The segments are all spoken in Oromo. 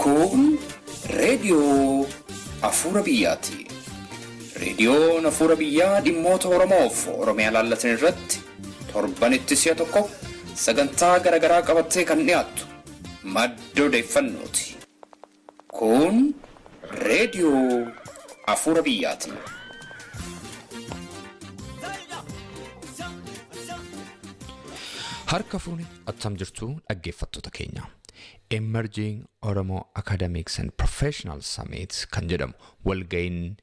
Kun Radio Afuura Biyyaati. Raadiyoon Afuura Biyyaa dhimmoota Oromoof Oromiyaa laallatan irratti torbanitti si'a tokko sagantaa garaagaraa qabattee kan dhiyaattu madda odeeffannooti. Kun Radio Afuura Biyyaati. Harka fuuni attam jirtu dhaggeeffattoota keenya. Emerging Oromo Academics and Professional Summit kan jedhamu walga'iin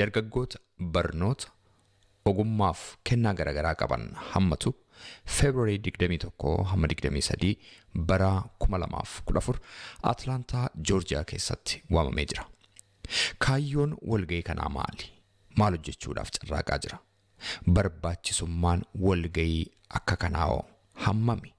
dargaggoota barnoota ogummaaf kennaa garaagaraa qaban hammatu February 21 hamma 23 bara 2014 Atlantaa Georgia keessatti waamamee jira. Kaayyoon walga'ii kanaa maali? Maal hojjechuudhaaf carraaqaa jira? Barbaachisummaan walga'ii akka kanaa hammami?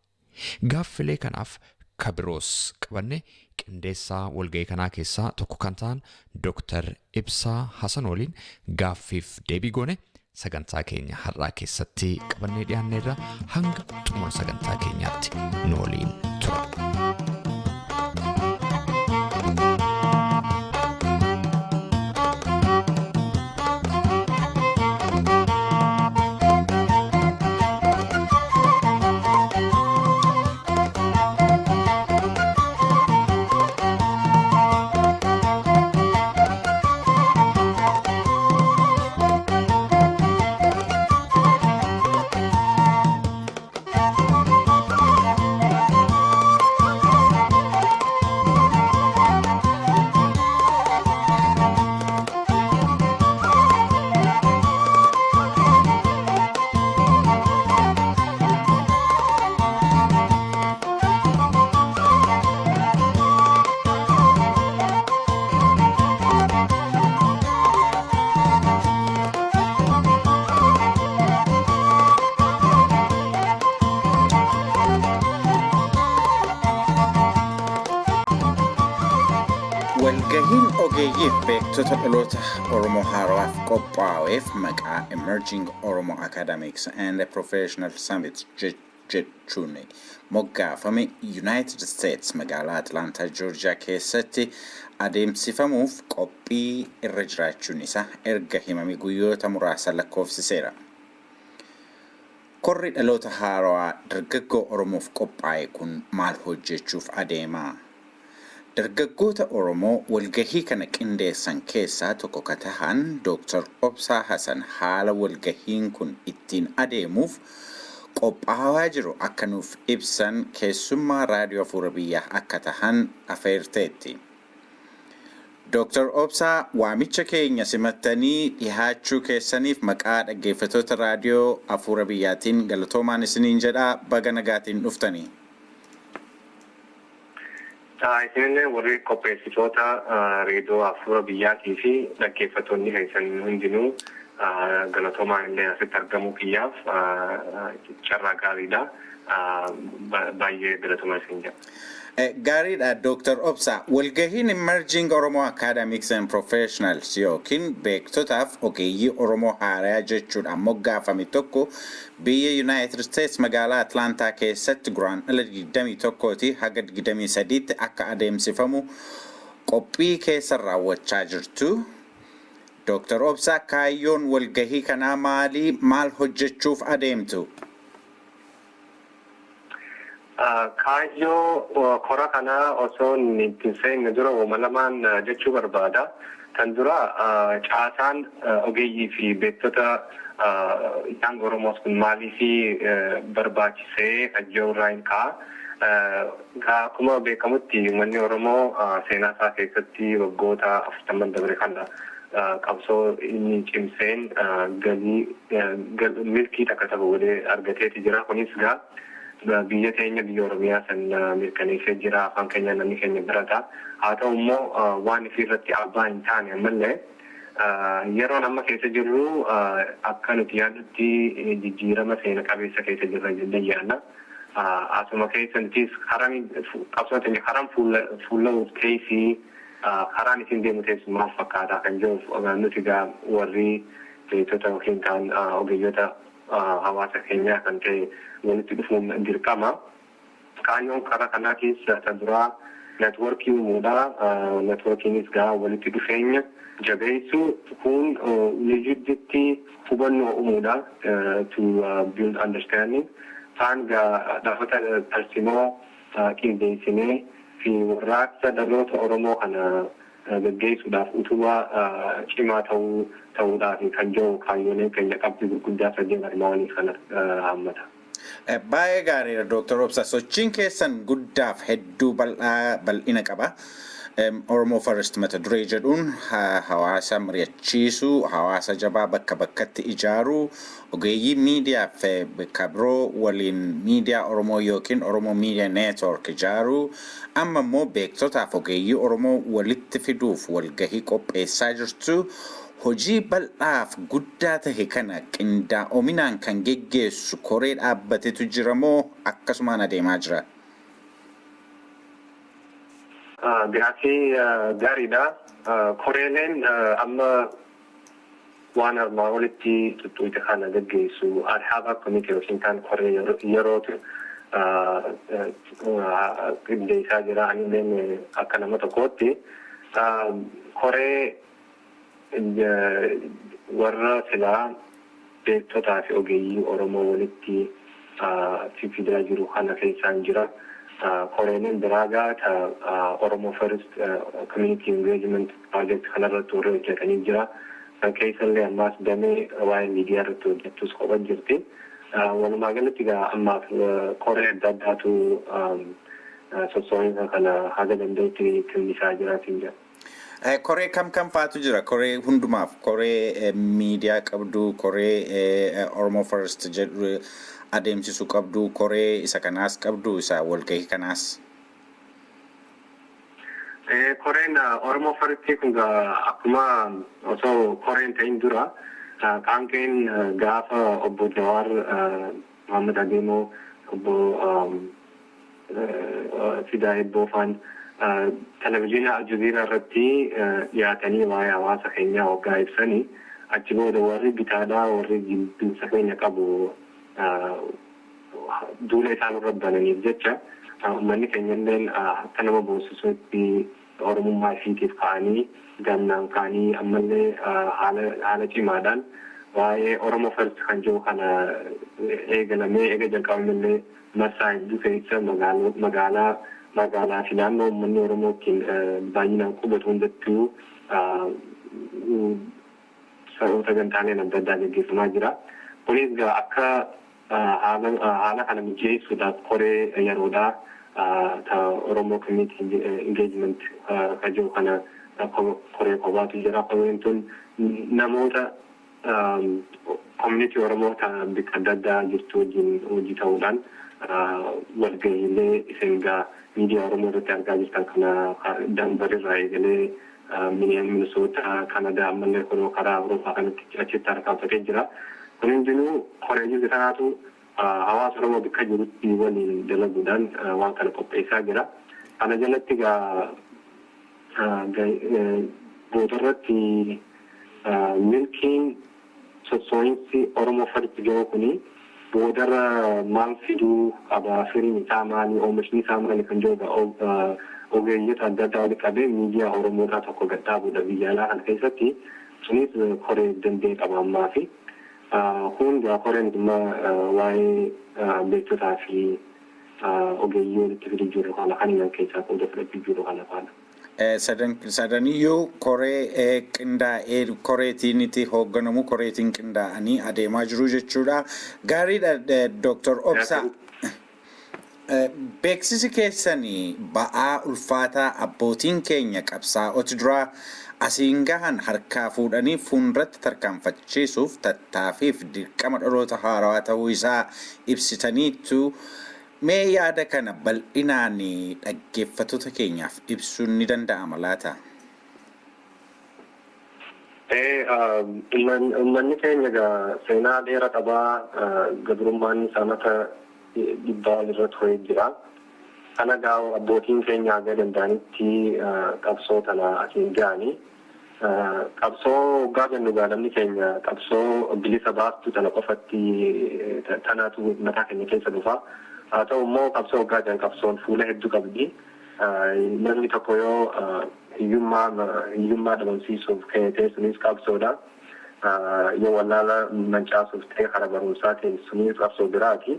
Gaaffilee kanaaf kabiroos qabanne qindeessaa walga'ii kanaa keessaa tokko kan ta'an Dr Obsa Hassan waliin gaaffiif deebii goone sagantaa keenya har'aa keessatti qabannee dhiyaanneerra hanga xumura sagantaa keenyaatti nu waliin tura. Walgahiin ogeeyyiif beektota dhaloota Oromoo haarawaaf qophaa'eef maqaa Emerging Oromo Academics and Professional Summit jechuun moggaafame United States magaalaa Atlanta Georgia keessatti adeemsifamuuf qophii irra jiraachuun isaa erga himame guyyoota muraasa lakkoofsiseera. Korri dhaloota haarawaa dargaggoo Oromoof qophaa'e kun maal hojjechuuf adeema? Dargaggoota Oromoo walgahii kana qindeessan keessaa tokko kan ta'an Dr Obsa Hassan haala walgahiin kun ittiin adeemuuf qophaa'aa jiru akka nuuf ibsan keessummaa raadiyoo Afuura Biyyaa akka ta'an afeerteetti. Dr Obsa waamicha keenya simattanii dhihaachuu keessaniif maqaa dhaggeeffattoota raadiyoo Afuura Biyyaatiin galatoomaan isiniin jedhaa baga nagaatiin dhuftanii. Isin warri qopheessitoota reediyoo Afuura Biyyaatii fi dhaggeeffattoonni keessan hundinuu galatoomaan illee asitti argamuu kiyyaaf carraa gaariidha. Baay'ee galatoomaa isin jedha. Gaariidha Dr Obsa. Walgahiin Emerging Oromo Academics and Professionals yookiin beektotaaf ogeeyyii Oromoo haaraa jechuudhaan moggaafame tokko biyya United States magaalaa Atlantaa keessatti guraandhala 21 haga 23 akka adeemsifamu qophii keessa raawwachaa jirtu. Dr Obsa, kaayyoon walgahii kanaa maali? Maal hojjechuuf adeemtu? Kaayyoo kora kanaa osoo ittiin seenne dura uumalamaan jechuu barbaada. Kan dura caasaan ogeeyyii fi beektota isaan Oromoos kun maaliif barbaachisee kajjoo irraa hin ka'a. Akkuma beekamutti uummanni Oromoo seenaa isaa keessatti waggoota 40 dabre kana qabsoo inni cimseen milkii takka tokko godhee argateeti jira. Kunis biyya keenya biyya Oromiyaa san mirkaneessee jira, afaan keenya namni keenya barata. Haa ta'u immoo waan ifirratti abbaa hin taane ammallee yeroo amma keessa jirru akka nuti yaadutti jijjiirama seena qabeessa keessa jirra jennee yaadna. Asuma keessattis qabsoo keenya karaan fuula keessi karaan isin deemu teessu maal fakkaata kan jiruuf nuti warri beektota yookiin kan ogeeyyota hawaasa keenyaa kan ta'e walitti dhufuun dirqama. Kaayyoon karaa kanaatis duraa networkii uumuudha. Networkiinis gaa walitti dhufeenya jabeessu kun legititti hubannoo uumuudha to build understanding. Taan gaa dhaabbata tarsimoo qindeessinee fi warraaqsa dhaloota Oromoo kana gaggeessuudhaaf utubaa cimaa ta'uudhaaf kan jiru kaayyoon keenya qabxii gurguddaa sadeen armaanii kana hammata. Baay'ee gaariidha Dr. Obsa. Sochiin keessan guddaaf hedduu bal'ina qaba. Oromoo First mata duree jedhuun hawaasa mari'achiisuu, hawaasa jabaa bakka bakkatti ijaaruu, ogeeyyii miidiyaa fi bakka biroo waliin miidiyaa Oromoo yookiin Oromoo Media Network ijaaruu, amma immoo beektotaaf ogeeyyii Oromoo walitti fiduuf walgahii qopheessaa jirtu. Hojii bal'aaf guddaa ta'e kana qindaa'ominaan kan geggeessu koree dhaabbatetu jira moo akkasumaan adeemaa jira? Gaaffii gaariidha. Koreeleen amma waan armaa olitti tuttuute kana gaggeessu adhaaba komitee yookiin kan koree yerootu qindeessaa jira. Anilleen akka nama tokkootti koree warra silaa beektotaa fi ogeeyyii Oromoo walitti fidaa jiru kana keessaan jira. Koreeleen biraagaa Oromo First Community Engagement Project kanarratti warra hojjetanii jira. Keessallee ammaas damee waa'ee miidiyaa irratti hojjettus qofa jirti. Walumaa galatti gaa ammaaf koree adda addaatu sossoo'insa kana haga danda'utti kennisaa jiraatiin jira. Koree kam faatu jira? Koree hundumaaf koree miidiyaa qabdu, koree Oromo First jedhu adeemsisu qabdu, koree isa kanaas qabdu, isa walgahii kanaas. Koreen Oromo First kun akkuma osoo koreen ta'in dura qaamkeen gaafa obbo Jawaar Muhammad Adeemoo obbo Fidaa Ebboofaan televizyiina Aljazeeraa irratti dhiyaatanii waa'ee hawaasa keenyaa waggaa ibsanii achi booda warri bitaadhaa warri jibbiinsa keenya qabu duula isaan irra bananiif jecha uummanni keenya illee akka nama boonsisuutti Oromummaa isiitiif ka'anii gamnaan ka'anii ammallee haala cimaadhaan waa'ee Oromo First kan jiru kana eegalamee eega jalqabamillee marsaa hedduu keessa magaalaa fi naannoo uummanni Oromoo ittiin baay'inaan qubatu hundattuu sagantaaleen adda addaa gaggeeffamaa jira. Kunis akka haala kana mijeessuudhaaf koree yeroodhaa Oromo Community Engagement kan jiru kana koree kophaatu jira. Koreen tun namoota community Oromoo bakka adda addaa jirtu wajjin hojii ta'uudhaan walgahiilee isin gaa miidiyaa Oromoo irratti argaa jirtan kana Danbarirraa eegalee Minnesota, Canada, ammallee kunoo karaa Awurooppaa kanatti achitti argamatee jira. Kun hundinuu koree jiru kanaatu hawaasa Oromoo bakka jirutti waliin dalaguudhaan waan kana qopheessaa jira. Kana jalatti gaa boodarratti milkiin sossoo'insi Oromoo First jiru kuni boodarra maal fiduu qaba, firiin isaa maali, oomishni isaa maali kan jiru ogeeyyota adda addaa walitti qabee miidiyaa Oromoodhaa tokko gadhaabuudha biyya alaa kana keessatti. Sunis koree danda'e qaba ammaa fi hundaa koreen dhimma waa'ee beektotaa fi ogeeyyii walitti fiduu jiru kana kan keessaa qooda fudhachuu jiru kana faana. Sadaniyyuu koree qindaa'ee koreetiiniti hoogganamu koreetiin qindaa'anii adeemaa jiru jechuudha. Gaariidha Dr. Obsa. Beeksisi keessanii ba'aa ulfaataa abbootiin keenya qabsaa'ota duraa asiin gahan harkaa fuudhanii fuulduratti tarkaanfachiisuuf tattaaffiif dirqama dhaloota haarawaa ta'uu isaa ibsitaniitu. Mee yaada kana bal'inaan dhaggeeffattoota keenyaaf ibsuun ni danda'ama laata? Uummanni keenya seenaa dheeraa qabaa, gabrummaan isaa mata dhibbaa irra turee jira. Kana abbootiin keenya haga danda'anitti qabsoo tana asiin ga'anii. Qabsoo waggaa jennu namni keenya qabsoo bilisa baastuu tana qofatti tanaatu mataa keenya keessa dhufa. Haa ta'u immoo qabsoo waggaa jedhan qabsoon fuula hedduu qabdi. namni tokko yoo hiyyummaa dhabamsiisuuf ka'ee sunis qabsoodha. Yoo wallaala mancaasuuf ta'e karaa barumsaatiin sunis qabsoo biraati.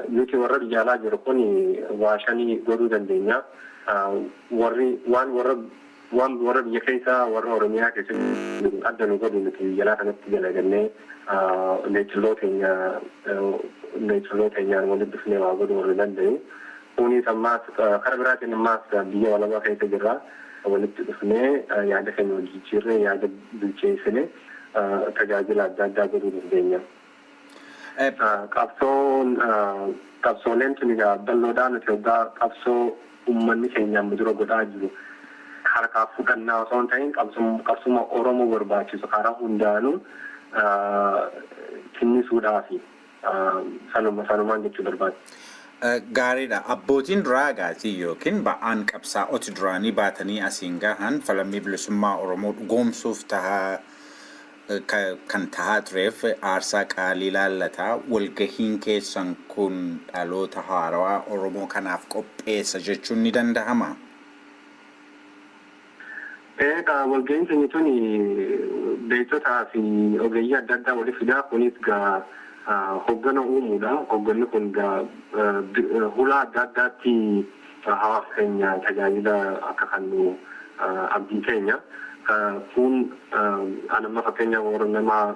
Nuti warra biyya alaa jiru kun waa shanii godhuu dandeenya. Waan warra biyya keessaa warra Oromiyaa keessatti adda nu godhu nuti biyya alaa kanatti galagannee leechiloo keenyaan walitti dhufnee waa godhuu warra danda'u. Kunis ammaas karaa biraatiin ammaas biyya walabaa keessa jirra. Walitti dhufnee yaada keenya wal jijjiirree yaada bilcheessine tajaajila adda addaa godhuu dandeenya. Qabsooleen tuni bal'oodhaan nuti waggaa qabsoo uummanni keenyaan dura godhaa jiru. Harkaa fudhannaa osoo hin ta'in qabsuma Oromoo barbaachisu karaa hundaanuu tinnisuudhaafi sanumaan jechuu barbaada. Gaariidha. Abbootiin duraa gaatii yookiin ba'aan qabsaa'oti duraanii baatanii asiin gahan falmii bilisummaa Oromoo dhugoomsuuf kan tahaa tureef aarsaa qaalii laallataa. Walgahiin keessan kun dhaloota haarawaa Oromoo kanaaf qopheessa jechuun ni danda'ama? Walgahiin keenya tuni beektotaa fi ogeeyyii adda addaa waliif fidaa kunis hoggana uumuudha. Hogganni kun hulaa adda addaatti hawaasa keenya tajaajila akka kennu abdii keenya. Kun anamma fakkeenya warra namaa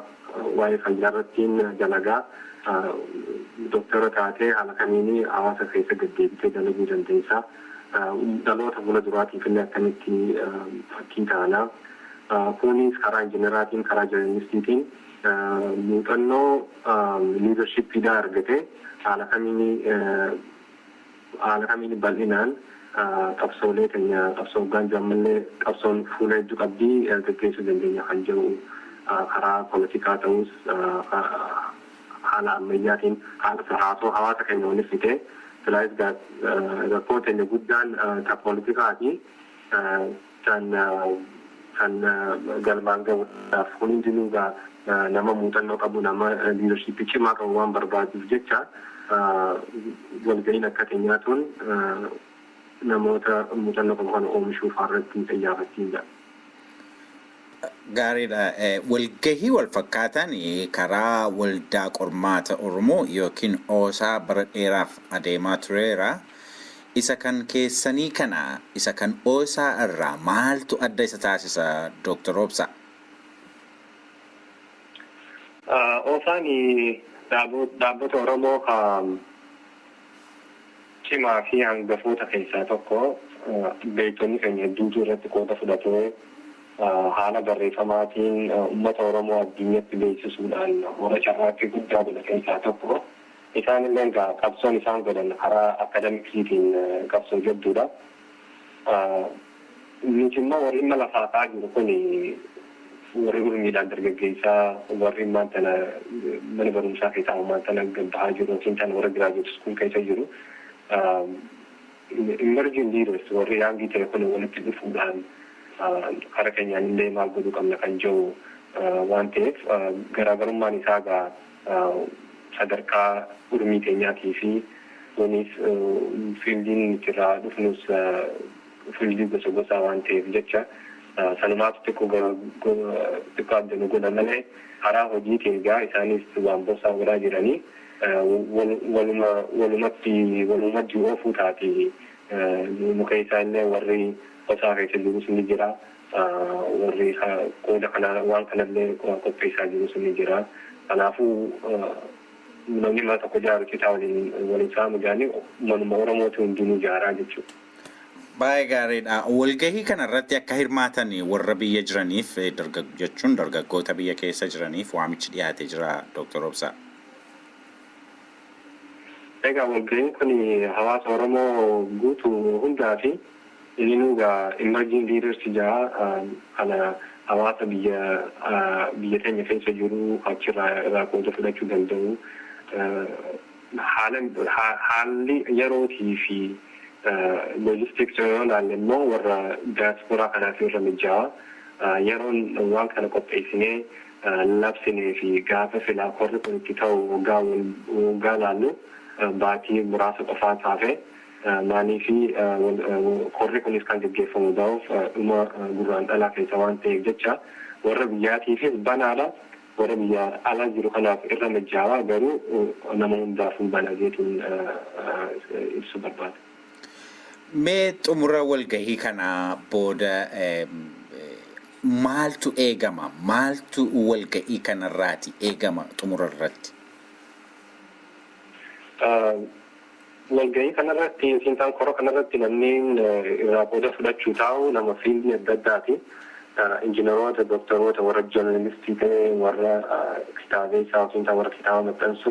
waa'ee fayyaa irrattiin dalagaa doktora taatee haala kamiin hawaasa keessa deddeebitee dalaguu dandeessa. Dhaloota fuula duraatiif illee akkamitti fakkii taana. Kunis karaa injineraatiin karaa joornaalistiitiin muuxannoo liidarshiippiidhaa argate haala kamiin bal'inaan qabsoolee keenya qabsoo hoggaan jammallee qabsoon fuula hedduu qabdii gaggeessuu dandeenya kan jiru karaa poolitikaa ta'us haala ammayyaatiin haasoo hawaasa keenya waliif fitee silaayis rakkoo keenya guddaan ta poolitikaati kan galmaan gahuudhaaf kun hundinuu nama muuxannoo qabu nama liidarshiippii cimaa qabu waan barbaaduuf jecha walgahiin akka keenyaatuun namoota muuxannoo qabu kana oomishuuf irratti xiyyeeffachiisa. Gaariidha. Walgahii wal fakkaatan karaa waldaa qormaata Oromoo yookiin oosaa bara dheeraaf adeemaa tureera. Isa kan keessanii kana isa kan oosaa irraa maaltu adda isa taasisa Dr. Obsa? Oosaan dhaabbata Oromoo cimaa fi hangafoota keessaa tokko beektonni keenya hedduutu irratti qooda fudhatee haala barreeffamaatiin uummata Oromoo addunyatti beeksisuudhaan warra carraaqqii guddaa godha keessaa tokko. Isaan illee qabsoon isaan godhan karaa akademiksiitiin qabsoo jabduudha. Nuti immoo warri imma lafaa ka'aa jiru kun warri urmiidhaan dargaggeessaa warri maantana mana barumsaa keessaa maantana gabbahaa jiru yookiin tan warra giraajuuti iskuul keessa jiru. Emerging leaders warri yaangii ta'e kun walitti dhufuudhaan karaa keenyaan illee maal godhuu qabna kan jiru waan ta'eef garaagarummaan isaa sadarkaa urmii keenyaatii fi kunis fiildiin irraa dhufnus fiildii gosa gosaa waan ta'eef jecha sanumaatu xiqqoo adda nu godha malee karaa hojiitiin isaanis waan bosaa godhaa jiranii walumatti oofuu taati muka isaa illee warri bosaa keessa jirus ni jira. Warri qooda kana waan kanallee qopheessaa jirus ni jira. Kanaafuu namni mana tokko ijaaru citaa waliin saamu jaanii manuma Oromootu hundinuu ijaaraa jechuudha. Baay'ee gaariidha. Walgahii kanarratti akka hirmaatan warra biyya jiraniif jechuun dargaggoota biyya keessa jiraniif waamichi dhiyaatee jira Dr. Obsa. Egaa walgahiin kun hawaasa Oromoo guutuu hundaa fi inni emerging leaders kana hawaasa biyya keenya keessa jiru achirraa qooda fudhachuu danda'u. Haalli yerootii fi logistics yoo ilaalle immoo warra diaasporaa kanaaf irra mijaa'aa yeroon waan kana qopheessinee labsinee fi gaafa filaa korri kun itti ta'u waggaa laallu baatii muraasa qofaa taafee maanii fi korri kunis kan gaggeeffamu ta'uuf dhuma gurraan dhalaa keessa waan ta'eef jecha warra biyyaatiifis banaadha. Warra biyya alaa jiru kanaaf irra majjaawaa garuu nama hundaafuu bana jechuun ibsu barbaada. Mee xumura walgahii kana booda maaltu eegama? Maaltu walgahii kanarraati eegama xumura irratti? Walgahii kanarratti siintaan koroo kanarratti namni irraa qooda fudhachuu taa'u nama fiildii adda addaati. Injiinaroota, doktoroota, warra joornaalistii ta'e, warra kitaabeessaa yookiin warra kitaaba maxxansu,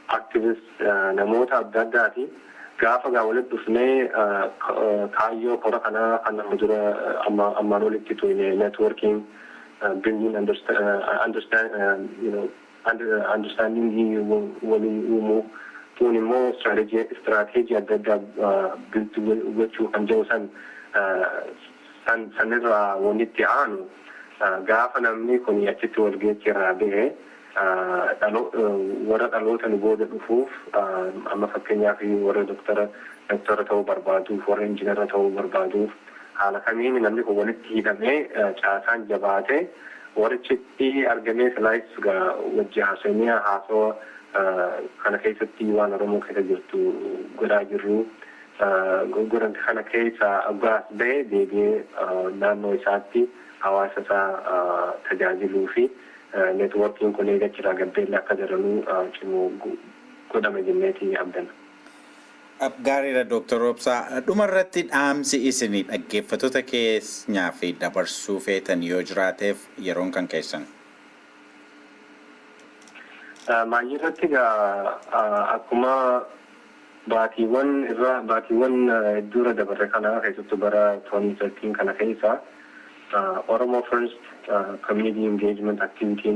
aktiivist namoota adda addaati. Gaafa walitti dhufnee kaayyoo kora kanaa kan nama dura ammaan olitti tuine networking, building understanding walii uumuu, kun immoo istirateejii adda addaa biltu gochuu kan jiru sanirraa walitti aanu gaafa namni kun achitti walgeetti irraa bahee warra dhaloota nu booda dhufuuf amma fakkeenyaaf warra doktora ta'uu barbaaduuf warra injiinara ta'uu barbaaduuf haala kamiin namni kun walitti hidhamee caasaan jabaatee warrichitti argamee silaayis wajji haasawaa kana keessatti waan Oromoo keessa jirtu godhaa jirru. Goran kana keessa gaas bahee deebi'ee naannoo isaatti hawaasa isaa tajaajiluu fi networking kun eegachiraa gabbeellee akka daranuu cimuu godhame jenneetii abdana. Gaariidha Dr. Obsa. Dhumarratti dhaamsi isinii dhaggeeffattoota keenyaa fi dabarsuu feetan yoo jiraateef yeroon kan keessan. Maayirratti akkuma baatiiwwan dura dabarre kana keessattuu bara 2013 kana keessa Oromo First Community Engagement Activity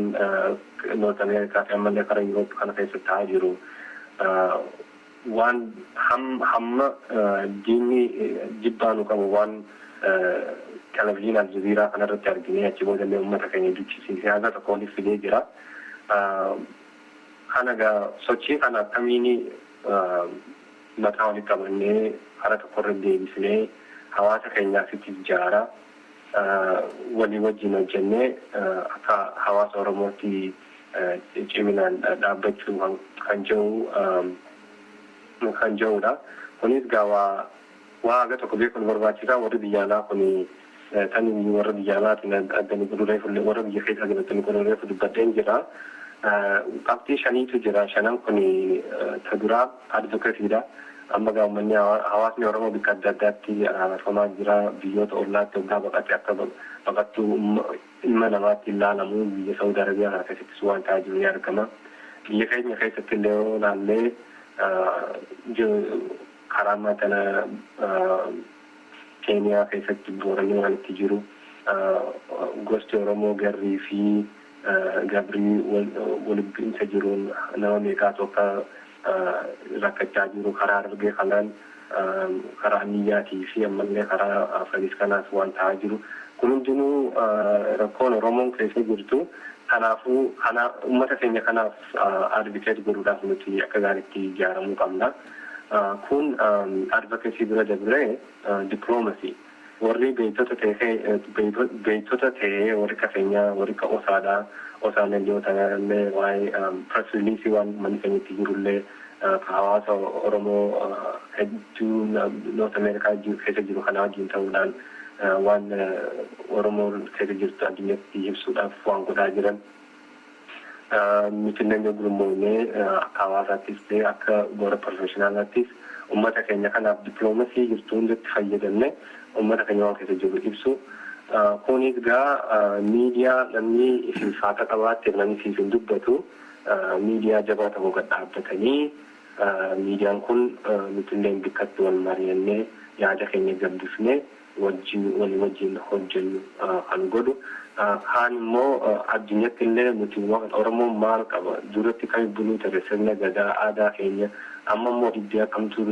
North America fi ammallee karaa Europe kana keessa ta'aa jiru. Waan hamma diinni jibbaanu qabu waan televezyiinii Aljazeeraa kanarratti arginee achi boodallee uummata keenya dubbisiisee haga tokko waliif fidee jira. Kana sochii kana akkamiin mataa walitti qabannee hara tokkorra deebisnee hawaasa keenyaaf ijaara walii wajjin hojjennee akka hawaasa Oromootti ciminaan dhaabbachuu kan jirudha. Kunis waa haga tokko beekuun barbaachisaa. Warri biyya alaa kun tan warra biyya alaatiin addanii gurguree warra biyya keessaa addanii gurguree dubbadheen jira. Qabxii shaniitu jira. Shanan kun ta duraa advokeetiidha. Amma gaammanni hawaasni Oromoo bakka adda addaatti araarafamaa jira. Biyyoota ollaatti waggaa baqatee akka baqattuu ilma namaatti ilaalamu biyya Saudi Arabiyaa keessattis waan ta'aa jiru ni argama. Biyya keenya keessatti illee yoo ilaallee karaa matana Keeniyaa keessatti booranii walitti jiru. Gosti Oromoo garrii fi gabrii walitti jiruun nama meeqaatu akka rakkachaa jiru karaa argee kanaan karaa niyyaatii fi ammallee karaa fadis kanaas waan ta'aa jiru. Kun hundinuu rakkoon Oromoon keessa jirtu. Kanaafuu uummata keenya kanaaf advokeet godhuudhaaf nuti akka gaariitti ijaaramuu qabna. Kun advokeesii bira dabree diploomasii warri beektota ta'ee warri kafeenyaa warri ka osaadhaa osaan yoo ta'anillee waa'ee press release waan manni keenyatti jirullee hawaasa Oromoo hedduu North America keessa jiru kana wajjin ta'uudhaan waan Oromoo keessa jirtu addunyatti ibsuudhaaf waan godhaa jiran. Mitillee gurmoonee akka hawaasaattis ta'e akka warra professionaalaattis uummata keenya kanaaf diploomasii jirtu hundatti fayyadamne uummata keenya waan keessa jiru ibsu. Kunis miidiyaa namni ifaata qabaatte namni siin dubbatu miidiyaa jabaa ta'uu gad dhaabbatanii miidiyaan kun mitillee bikkatti wal mari'annee yaada keenya gabbifnee walii wajjin hojjennu kan godhu. Kaan immoo addunyatti illee nuti Oromoon maal qaba duratti kan buluu ta'e sirna gadaa aadaa keenya amma immoo iddoo akkamtu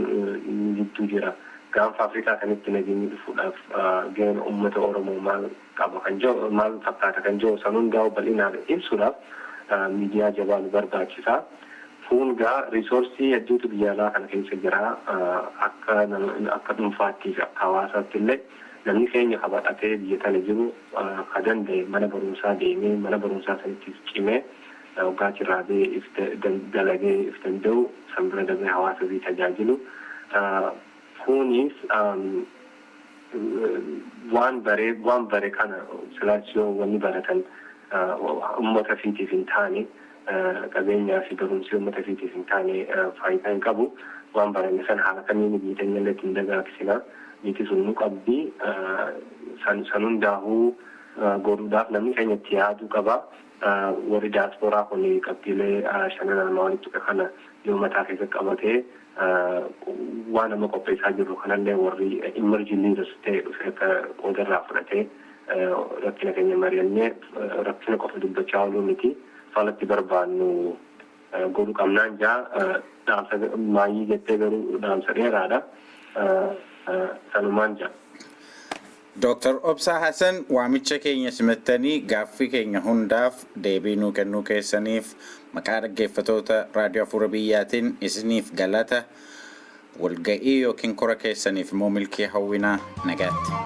gidduu jira. Gaanfa Afrikaa kanatti nageenyi dhufuudhaaf gaheen uummata Oromoo maal qaba kan jiru maal fakkaata kan jiru san hundaa bal'inaan ibsuudhaaf miidiyaa jabaa nu barbaachisa. Kun gaa riisoorsii hedduutu biyya alaa kana keessa jira. Akka dhuunfaattii fi akka hawaasaatti illee namni keenya qabatee biyya tana jiru ka danda'e mana barumsaa deemee mana barumsaa sanittis cimee waggaa cirraabee dalagee if danda'u san bira darbee hawaasa fi tajaajilu. Kunis waan bare kana silaachoo wanni baratan uummata fiitiif hin taane qabeenyaa fi barumsi uummata fiitiif hin taane faayidaa hin qabu. Waan barame san haala kamiin biyya teenya illee ittiin dagaagsina. Biyyi sun nu qabdi. San hundaa'uu godhuudhaaf namni keenya itti yaaduu qaba. Warri diyaasporaa kun qabxiilee shanan armaa walitti kana yoo mataa keessa qabatee waan nama qopheessaa jirru kanallee warri emerging leaders ta'e dhufee akka qoodarraa fudhatee rakkina keenya mari'annee rakkina qofa dubbachaa ooluu miti. Faalatti barbaannu godhuu qabnaan jaa dhaamsa maayii jettee garuu dhaamsa dheeraadha. Sanumaan jaa. Dr Obsa Hassan waamicha keenya simattanii gaaffii keenya hundaaf deebii nuu kennuu keessaniif maqaa dhaggeeffattoota raadiyoo Afuura Biyyaatiin isiniif galata. Walga'ii yookiin kora keessaniif immoo milkii hawwinaa nagaatti.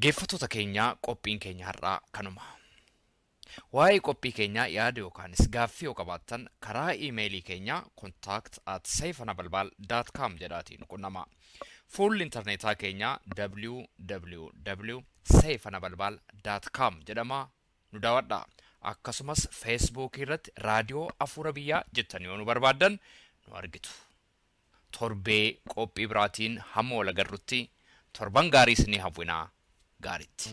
Dhaggeeffattoota keenya qophiin keenya har'aa kanuma. Waa'ee qophii keenya yaada yookaanis gaaffii yoo qabaattan karaa iimeelii keenya contact@saifanabalbal.com jedhaatiin qunnama. Fuulli intarneetaa keenya www.saifanabalbal.com jedhama nu daawwadha. Akkasumas Facebook irratti raadiyoo Afuura Biyyaa jettanii yoo nu barbaaddan nu argitu. Torbee qophii biraatiin hamma wal agarrutti torban gaarii isinii hawwinaa gaariitti.